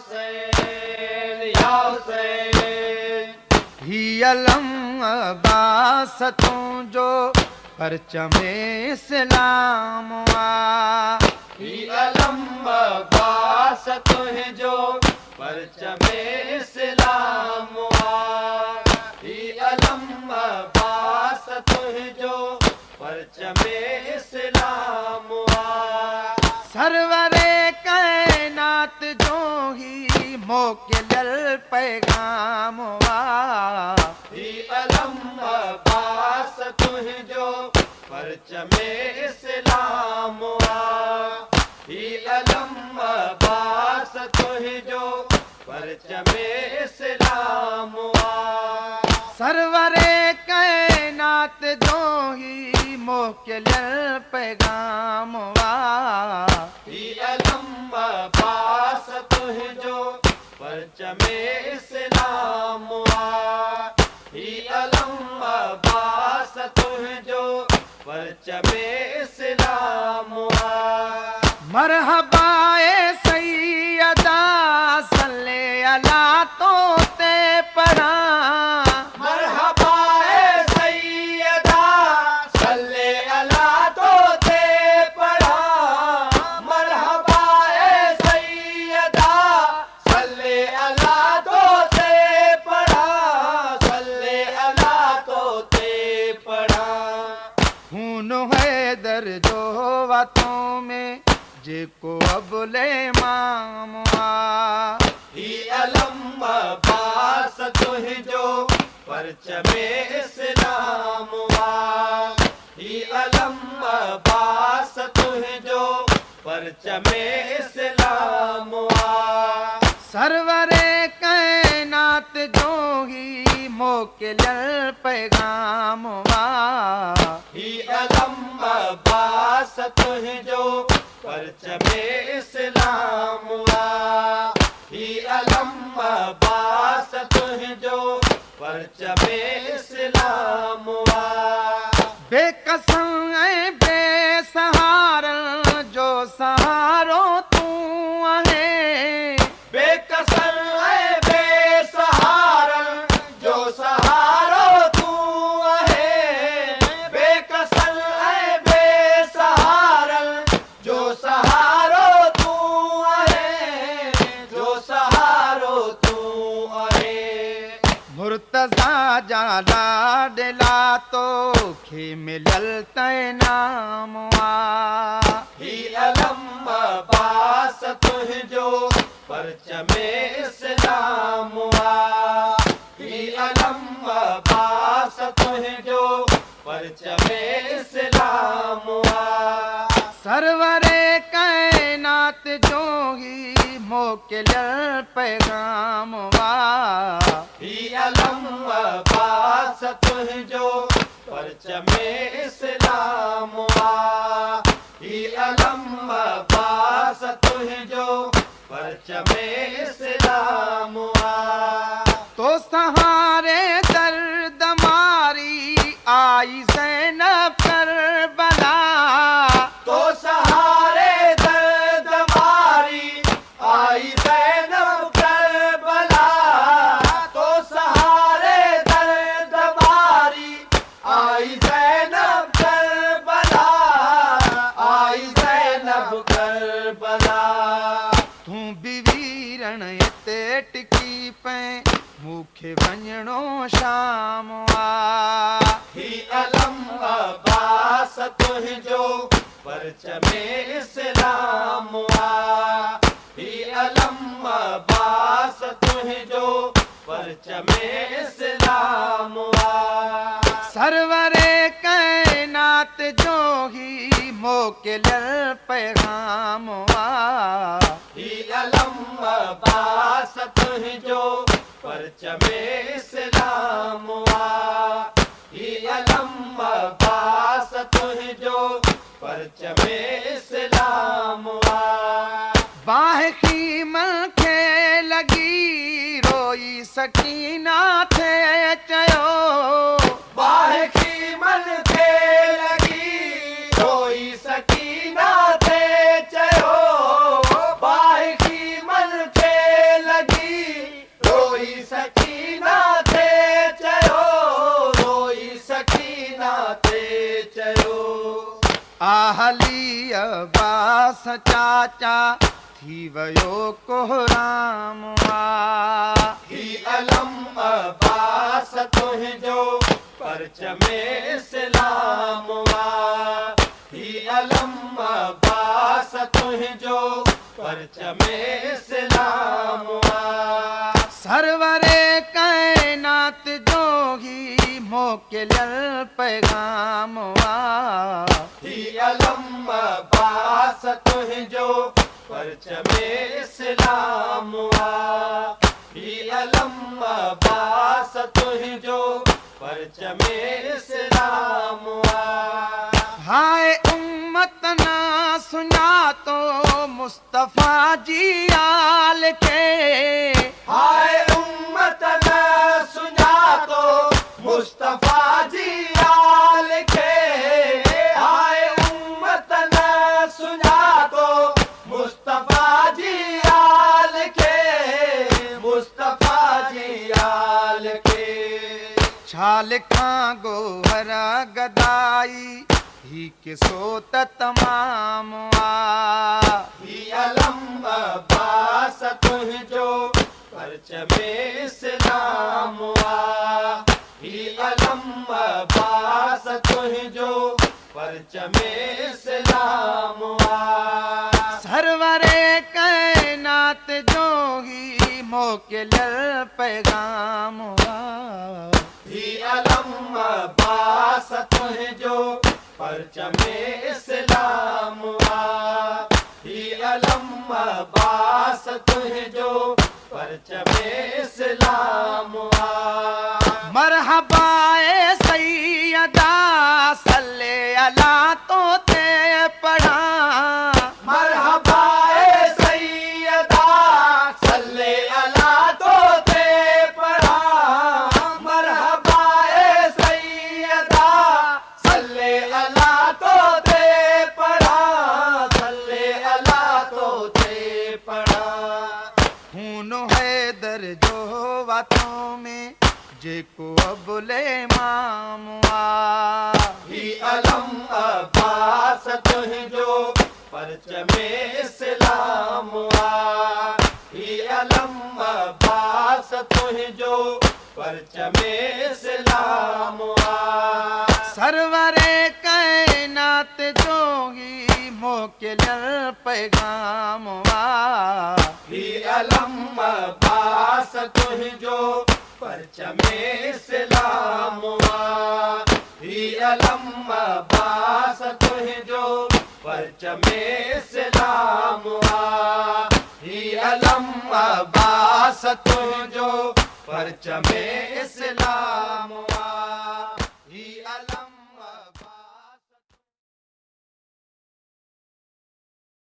हुसैन या हुसैन। ही अलम अब्बास तुझो परचमे इस्लाम आ। ही अलम अब्बास तुझो परचमे इस्लाम आ। ही अलम अब्बास तुझो परचमे इस्लाम आ। सरवरे कायनात जो ही मोकिलियल पैगाम आ। ही अलम अब्बास तुझो परचमे इस्लाम आ। ही अलम अब्बास तुझो परचमे इस्लाम आ। सरवरे कायनात जो ही मोकिलियल पैगाम आ। ही अलम अब्बास तुझो परचमे इस्लाम आ। ही अलम अब्बास तुझो परचमे इस्लाम आ। मरहबाए सैयदा सल्ले अला तोते पढ़ा। मरहबा ए सैयदा सल्ले अला तोते पढ़ा। मरहबा ए सैयदा सल्ले अला तोते पढ़ा। सल्ले अला तोते पढ़ा। खून है दर्जो वातों में जेको अबले मामवा। ही अलम अब्बास तुझो परचमे इस्लाम आ। ही अलम अब्बास तुझो परचमे इस्लाम आ। सरवरे कायनात जो ही मोकिलियल पैगाम आ। ही अलम अब्बास तुझो परचमे इस्लाम आ। ही अलम अब्बास तुझो परचमे इस्लाम आ। बेकसन ऐं बेसहारन जो सहारो तू आहे। बेकसन ऐं बेसहारन जो सहारो तू आहे। बेकसन ऐं बेसहारन जो सहारो तू आहे। जो सहारो तू आहे। मुर्तज़ा जा लाडला तो खे मिलल तैनाम आ। ही अलम अब्बास तुझो परचमे इस्लाम आ। ही अलम अब्बास तुझो परचमे इस्लाम आ। सरवरे कायनात जो ही मोकिलियल पैगाम आ। ही अलम अब्बास तुझो परचमे इस्लाम आ। ही अलम अब्बास तुझो परचमे इस्लाम आ। तो सहारे दर्द मारी आई ज़ैनब करबला। तो सहारे दर्द मारी आई ज़ैनब करबला। तो सहारे दर्द मारी आई ज़ैनब करबला। आई ज़ैनब करबला। तू बीवीरण हिते टिकी पे मूंखे वञणो शाम आ। ही अलम अब्बास तुझो परचमे इस्लाम आ। ही अलम अब्बास तुझो परचमे इस्लाम आ। सरवरे कायनात जो ही मोकिलियल पैगाम आ। ही अलम अब्बास तुझो परचमे इस्लाम आ। ही अलम अब्बास तुझो परचमे इस्लाम आ। बाही मन खे लगी रोई सकीना थे चयो। बाह की मन थे लगी रोई सकीना थे चयो। बाह की मन थे हाली अब्बास चाचा थी वयो कोहराम ही अलम अब्बास तुंहिंजो परचमे इस्लाम ही अलम अब्बास तुंहिंजो परचमे इस्लाम सरवरे कायनात जो ही मोकिलियल पैगाम ही अलम अब्बास तुंहिंजो परचमे इस्लाम ही अलम अब्बास तुंहिंजो परचमे इस्लाम हाय उम्मत ना सुञातो मुस्तफा जी आल के हाय उम्मत न सुञातो मुस्तफा जी आल खे हाय उम्मत न सुञातो मुस्तफा जी आल खे मुस्तफा जी आल खे छाल खां गोहरा गदाई ही किसो त तमाम ही अलम अब्बास तुंहिंजो परचमे इस्लाम ही अलम अब्बास तुंहिंजो परचमे इस्लाम सरवरे कायनात जो ही मोकिलियल पैगाम ही अलम अब्बास तुंहिंजो परचमे इस्लाम ही अलम अब्बास तुंहिंजो परचमे इस्लाम मरहबा ए सैयदा सल्ले अला तो ते पढ़ा मरहबा ए सैयदा सल्ले अला तो ते पढ़ा मरहबा ए सैयदा सल्ले अला तो ते पढ़ा सल्ले अला तो ते पढ़ा खून हैदर जो वातों में जेको अबुले मामुआ ही अलम अब्बास तुंहिंजो परचमे इस्लाम ही अलम अब्बास तुंहिंजो परचमे इस्लाम सरवरे कायनात जो ही मोकिलियल पैगाम ही अलम अब्बास तुंहिंजो परचमे इस्लाम ही अलम अब्बास तुंहिंजो परचमे इस्लाम ही अलम अब्बास तुंहिंजो परचमे